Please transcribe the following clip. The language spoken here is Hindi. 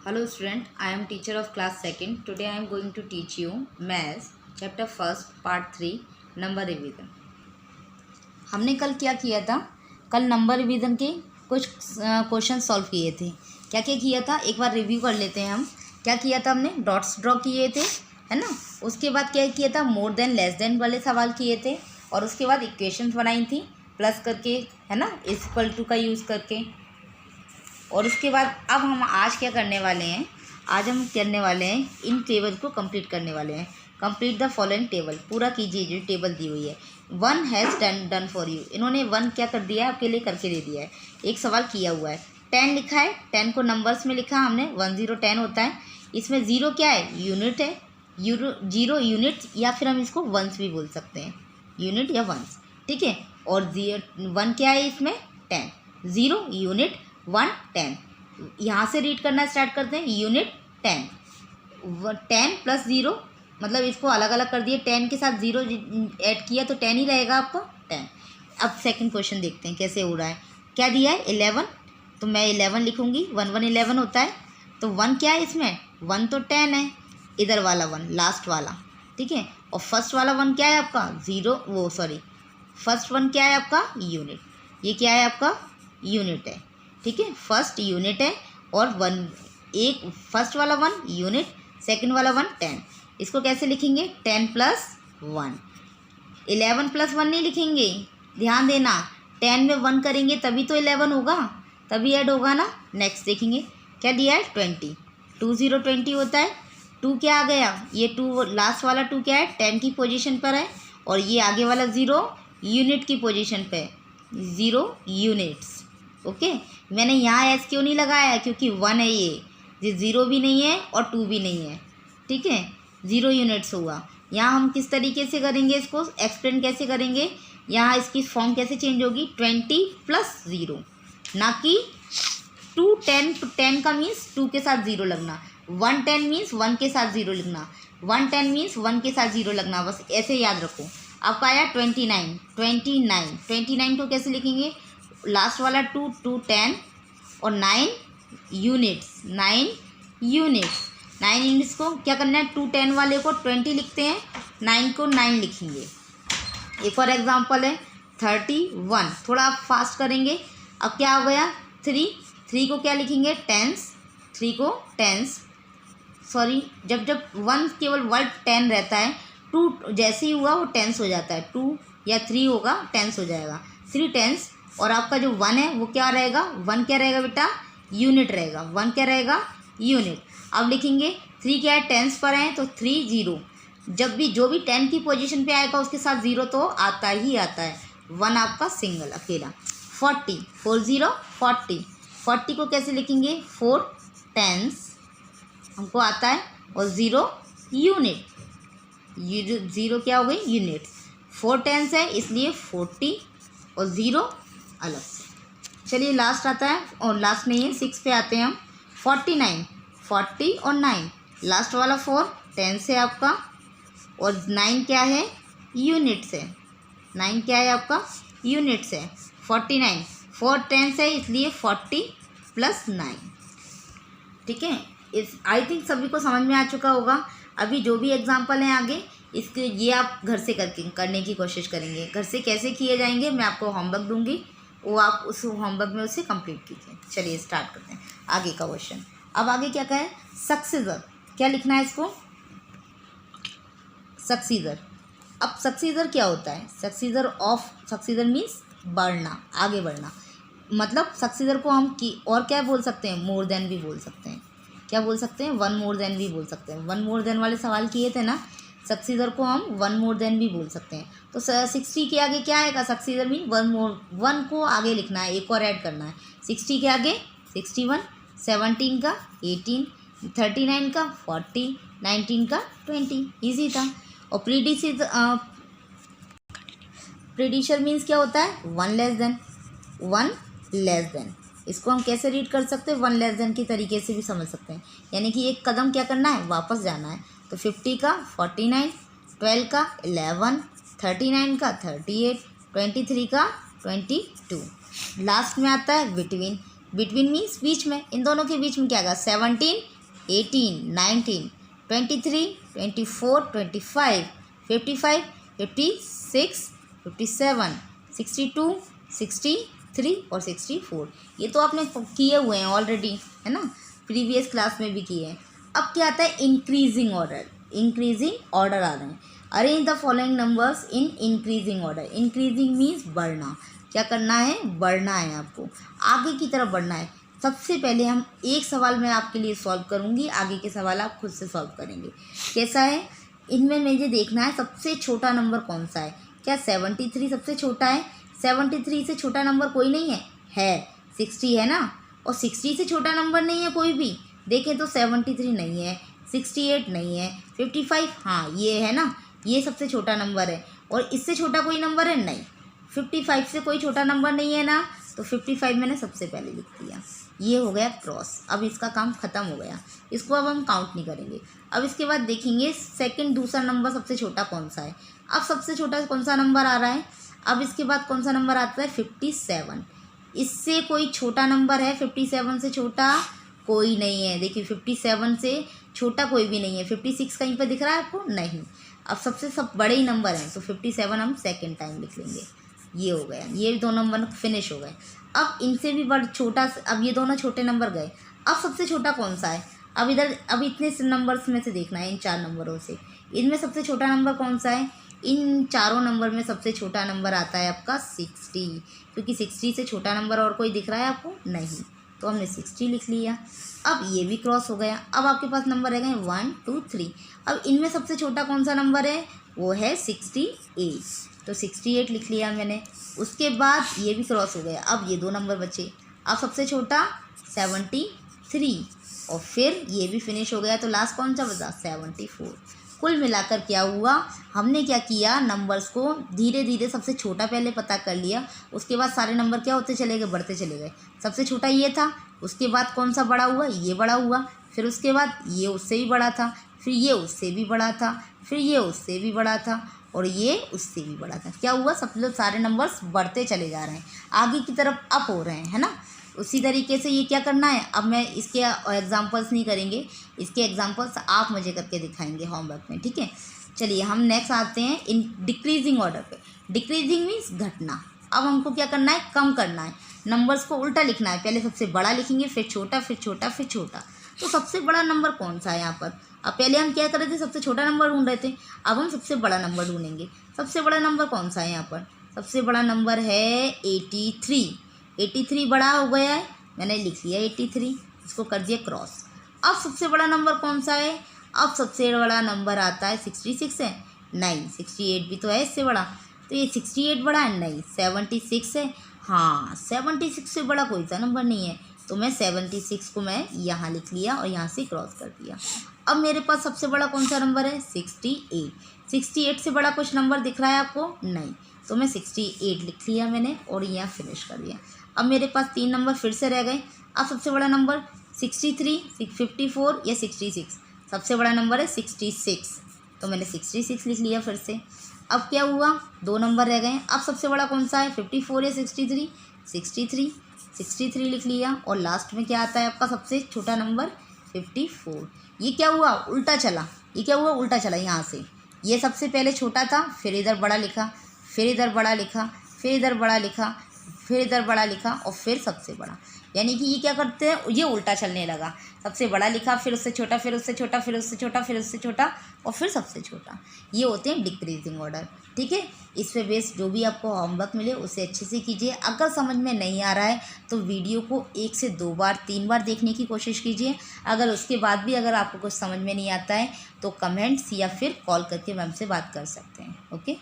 Hello student, I am teacher of class 2nd. Today I am going to teach you Maths chapter 1st part 3 number revision. हमने कल क्या किया था? कल नंबर रिवीजन के कुछ क्वेश्चन सॉल्व किए थे. क्या क्या किया था एक बार रिव्यू कर लेते हैं हम. क्या किया था हमने? डॉट्स ड्रॉ किए थे, है ना. उसके बाद क्या किया था? मोर देन लेस देन वाले सवाल किए थे और उसके बाद इक्वेशंस बनाई थी प्लस करके, है ना, इक्वल टू का यूज़ करके. और उसके बाद अब हम आज क्या करने वाले हैं? आज हम करने वाले हैं इन टेबल को कंप्लीट करने वाले हैं. Complete the following table. पूरा कीजिए जो टेबल दी हुई है. 1 हैज़ डन फॉर यू. इन्होंने 1 क्या कर दिया है? आपके लिए करके दे दिया है. एक सवाल किया हुआ है. 10 लिखा है. 10 को नंबर्स में लिखा हमने. 10 10 होता है. इसमें 0 क्या है? यूनिट है. 0 यूनिट या फिर हम इसको वंस भी बोल सकते हैं. यूनिट या वंस, ठीक है. और 1 क्या है इसमें? 10. 0 यूनिट 1 10. यहाँ से रीड करना स्टार्ट करते हैं. यूनिट 10. 10 + 0 मतलब इसको अलग अलग कर दिए. 10 के साथ 0 ऐड किया तो 10 ही रहेगा आपका 10. अब सेकंड क्वेश्चन देखते हैं कैसे हो रहा है. क्या दिया है? 11. तो मैं 11 लिखूँगी. 1 1 11 होता है. तो 1 क्या है इसमें? 1 तो 10 है. इधर वाला 1 लास्ट वाला, ठीक है. और फर्स्ट वाला 1 क्या है आपका? 0 फर्स्ट 1 क्या है आपका? यूनिट. ये क्या है आपका? यूनिट है, ठीक है. फर्स्ट यूनिट है और 1 फर्स्ट वाला 1 यूनिट, सेकंड वाला 1 10. इसको कैसे लिखेंगे? 10 + 1. 11 + 1 नहीं लिखेंगे, ध्यान देना. 10 में 1 करेंगे तभी तो 11 होगा, तभी ऐड होगा ना. नेक्स्ट देखेंगे क्या दिया है? 20. 2 0 20 होता है. 2 क्या आ गया? ये 2 लास्ट वाला 2 क्या है? 10 की पोजीशन पर है. और ये आगे वाला 0 यूनिट की पोजीशन पे है. 0 यूनिट्स, ओके. मैंने यहाँ एस क्यों नहीं लगाया? क्योंकि 1 है ये 0 भी नहीं है और 2 भी नहीं है, ठीक है. 0 यूनिट्स हुआ. यहाँ हम किस तरीके से करेंगे इसको एक्सप्लेन कैसे करेंगे? यहाँ इसकी फॉर्म कैसे चेंज होगी? 20 + 0, ना कि 2 10. 10 का मीन्स 2 के साथ 0 लगना. 1 10 मीन्स 1 के साथ 0 लिखना. 1 10 मीन्स 1 के साथ 0 लगना. बस ऐसे याद रखो. आपका आया 29. 29 को कैसे लिखेंगे? लास्ट वाला 2 2 10 और 9 यूनिट्स. 9 यूनिट्स को क्या करना है? 2 10 वाले को 20 लिखते हैं, 9 को 9 लिखेंगे. एक और एग्जांपल है 31. थोड़ा आप फास्ट करेंगे. अब क्या हो गया? 3 को क्या लिखेंगे? टेंस. 3 को टेंस, सॉरी, जब 1 केवल वर्ड 10 रहता है, 2 जैसे ही हुआ वो टेंस हो जाता है. 2 या 3 होगा टेंस हो जाएगा. 3 टेंस. और आपका जो 1 है वो क्या रहेगा? 1 क्या रहेगा बेटा? यूनिट रहेगा. 1 क्या रहेगा? यूनिट. अब लिखेंगे 3 क्या है? टेंस पर है तो 3 0. जब भी जो भी 10 की पोजीशन पे आएगा उसके साथ 0 तो आता ही आता है. 1 आपका सिंगल अकेला. 40 40 40 को कैसे लिखेंगे? 4 टेंस हमको आता है और 0 यूनिट. 0 क्या हो गई? यूनिट. 4 टेंस है इसलिए 40 और 0 अलग से. चलिए लास्ट आता है, और लास्ट नहीं है, 6 पे आते हैं हम. 49 40 और 9 लास्ट वाला 4 10 है आपका और 9 क्या है? यूनिट्स है. 9 क्या है आपका? यूनिट्स है. 49 4 10 है इसलिए 40 + 9, ठीक है. इस आई थिंक सभी को समझ में आ चुका होगा. अभी जो भी एग्जांपल हैं आगे इसके ये आप घर से करने की कोशिश करेंगे. घर से कैसे किए जाएंगे मैं आपको होमवर्क दूंगी, वो आप उस होमवर्क में उसे कंप्लीट कीजिए. चलिए स्टार्ट करते हैं आगे का क्वेश्चन. अब आगे क्या कहा है? सक्सीजर. क्या लिखना है इसको? सक्सीजर. अब सक्सीजर क्या होता है? सक्सीजर मीन्स बढ़ना, आगे बढ़ना. मतलब सक्सीजर को हम और क्या बोल सकते हैं? मोर देन भी बोल सकते हैं. क्या बोल सकते हैं? 1 मोर देन भी बोल सकते हैं. 1 मोर देन वाले सवाल किए थे ना, सक्सीजर को हम 1 मोर देन भी बोल सकते हैं. तो 60 के आगे क्या आएगा? सक्सीजर मीन 1 को आगे लिखना है, एक और ऐड करना है. 60 के आगे 61, 17 का 18, 39 का 40, 19 का 20. ईजी था. और प्रीडिशर मीन्स क्या होता है? 1 लेस देन. इसको हम कैसे रीड कर सकते हैं? 1 लेस देन की तरीके से भी समझ सकते हैं. यानी कि एक कदम क्या करना है? वापस जाना है. तो 50 का 49, 12 का 11, 39 का 38, 23 का 22. लास्ट में आता है बिटवीन. मीन्स बीच में. इन दोनों के बीच में क्या आएगा? 17 18, 19, 23, 24, 25, 55, 56, 57, 62, 63 और 64। ये तो आपने किए हुए हैं ऑलरेडी, है ना, प्रीवियस क्लास में भी किए हैं। अब क्या आता है, इंक्रीजिंग ऑर्डर। इंक्रीजिंग ऑर्डर आ रहे हैं। Arrange the following numbers in increasing order. Increasing means बढ़ना। क्या करना है, बढ़ना है, आपको आगे की तरफ बढ़ना है। सबसे पहले हम एक सवाल मैं आपके लिए सॉल्व करूंगी, आगे के सवाल आप खुद से सॉल्व करेंगे। कैसा है, इनमें मुझे देखना है सबसे छोटा नंबर कौन सा है। क्या 73 सबसे छोटा है? 73 से छोटा नंबर कोई नहीं है 60 है ना, और 60 से छोटा नंबर नहीं है कोई भी। देखें तो 73 नहीं है, 68 नहीं है, 55 हाँ ये है ना, ये सबसे छोटा नंबर है। और इससे छोटा कोई नंबर है नहीं, 55 से कोई छोटा नंबर नहीं है ना, तो 55 मैंने सबसे पहले लिख दिया। ये हो गया क्रॉस। अब इसका काम ख़त्म हो गया, इसको अब हम काउंट नहीं करेंगे। अब इसके बाद देखेंगे सेकंड दूसरा नंबर सबसे छोटा कौन सा है। अब सबसे छोटा कौन सा नंबर आ रहा है, अब इसके बाद कौन सा नंबर आता है, 57। इससे कोई छोटा नंबर है, 57 से छोटा कोई नहीं है। देखिए 57 से छोटा कोई भी नहीं है। 56 कहीं पर दिख रहा है आपको, नहीं। अब सबसे सब बड़े ही नंबर हैं, तो 57 हम सेकेंड टाइम लिख लेंगे। ये हो गया, ये दो नंबर फिनिश हो गए। अब इनसे भी बड़ा छोटा, अब ये दोनों छोटे नंबर गए। अब सबसे छोटा कौन सा है, अब इधर अब इतने नंबर्स में से देखना है, इन 4 नंबरों से इनमें सबसे छोटा नंबर कौन सा है। इन चारों नंबर में सबसे छोटा नंबर आता है आपका 60, क्योंकि 60 से छोटा नंबर और कोई दिख रहा है आपको, नहीं, तो हमने 60 लिख लिया। अब ये भी क्रॉस हो गया। अब आपके पास नंबर रह गए 1, 2, 3। अब इनमें सबसे छोटा कौन सा नंबर है, वो है 68, तो 68 लिख लिया मैंने। उसके बाद ये भी क्रॉस हो गया। अब ये 2 नंबर बचे। अब सबसे छोटा 73, और फिर ये भी फिनिश हो गया, तो लास्ट कौन सा बचा, 74। कुल मिलाकर क्या हुआ, हमने क्या किया, नंबर्स को धीरे धीरे सबसे छोटा पहले पता कर लिया। उसके बाद सारे नंबर क्या होते चले गए, बढ़ते चले गए। सबसे छोटा ये था, उसके बाद कौन सा बड़ा हुआ, ये बड़ा हुआ, फिर उसके बाद ये उससे भी बड़ा था, फिर ये उससे भी बड़ा था, फिर ये उससे भी बड़ा था, और ये उससे भी बड़ा था। क्या हुआ, सब लोग सारे नंबर्स बढ़ते चले जा रहे हैं, आगे की तरफ अप हो रहे हैं, है ना। उसी तरीके से ये क्या करना है, अब मैं इसके एग्जांपल्स नहीं करेंगे, इसके एग्जांपल्स आप मुझे करके दिखाएंगे होमवर्क में, ठीक है। चलिए हम नेक्स्ट आते हैं इन डिक्रीजिंग ऑर्डर पे। डिक्रीजिंग मीन्स घटना। अब हमको क्या करना है, कम करना है। नंबर्स को उल्टा लिखना है, पहले सबसे बड़ा लिखेंगे, फिर छोटा, फिर छोटा, फिर छोटा। तो सबसे बड़ा नंबर कौन सा है यहाँ पर। अब पहले हम क्या कर रहे थे, सबसे छोटा नंबर ढूंढ रहे थे, अब हम सबसे बड़ा नंबर ढूंढेंगे। सबसे बड़ा नंबर कौन सा है यहाँ पर, सबसे बड़ा नंबर है 83। 83 बड़ा हो गया है, मैंने लिख लिया 83, इसको कर दिया क्रॉस। अब सबसे बड़ा नंबर कौन सा है, अब सबसे बड़ा नंबर आता है 66 है, नहीं 68 भी तो है इससे बड़ा, तो ये 68 बड़ा है, नहीं 76 है, हाँ 76 से बड़ा कोई सा नंबर नहीं है, तो मैं 76 को मैं यहाँ लिख लिया और यहाँ से क्रॉस कर दिया। अब मेरे पास सबसे बड़ा कौन सा नंबर है, 68। 68 से बड़ा कुछ नंबर दिख रहा है आपको, नहीं, तो मैं 68 लिख लिया मैंने और यहाँ फिनिश कर दिया। अब मेरे पास 3 नंबर फिर से रह गए। अब सबसे बड़ा नंबर 63, 54 या 66, सबसे बड़ा नंबर है 66, तो मैंने 66 लिख लिया फिर से। अब क्या हुआ, 2 नंबर रह गए। अब सबसे बड़ा कौन सा है, 54 या 63, 63 लिख लिया, और लास्ट में क्या आता है आपका सबसे छोटा नंबर 54। ये क्या हुआ, उल्टा चला, ये क्या हुआ, उल्टा चला। यहाँ से ये सबसे पहले छोटा था, फिर इधर बड़ा लिखा, फिर इधर बड़ा लिखा, फिर इधर बड़ा लिखा, फिर इधर बड़ा लिखा, और फिर सबसे बड़ा। यानी कि ये क्या करते हैं, ये उल्टा चलने लगा। सबसे बड़ा लिखा, फिर उससे छोटा, फिर उससे छोटा, फिर उससे छोटा, फिर उससे छोटा, और फिर सबसे छोटा। ये होते हैं डिक्रीजिंग ऑर्डर, ठीक है। इस पे बेस जो भी आपको होमवर्क मिले उसे अच्छे से कीजिए। अगर समझ में नहीं आ रहा है तो वीडियो को 1 से 2 बार 3 बार देखने की कोशिश कीजिए। अगर उसके बाद भी अगर आपको कुछ समझ में नहीं आता है तो कमेंट्स या फिर कॉल करके मैम से बात कर सकते हैं। ओके।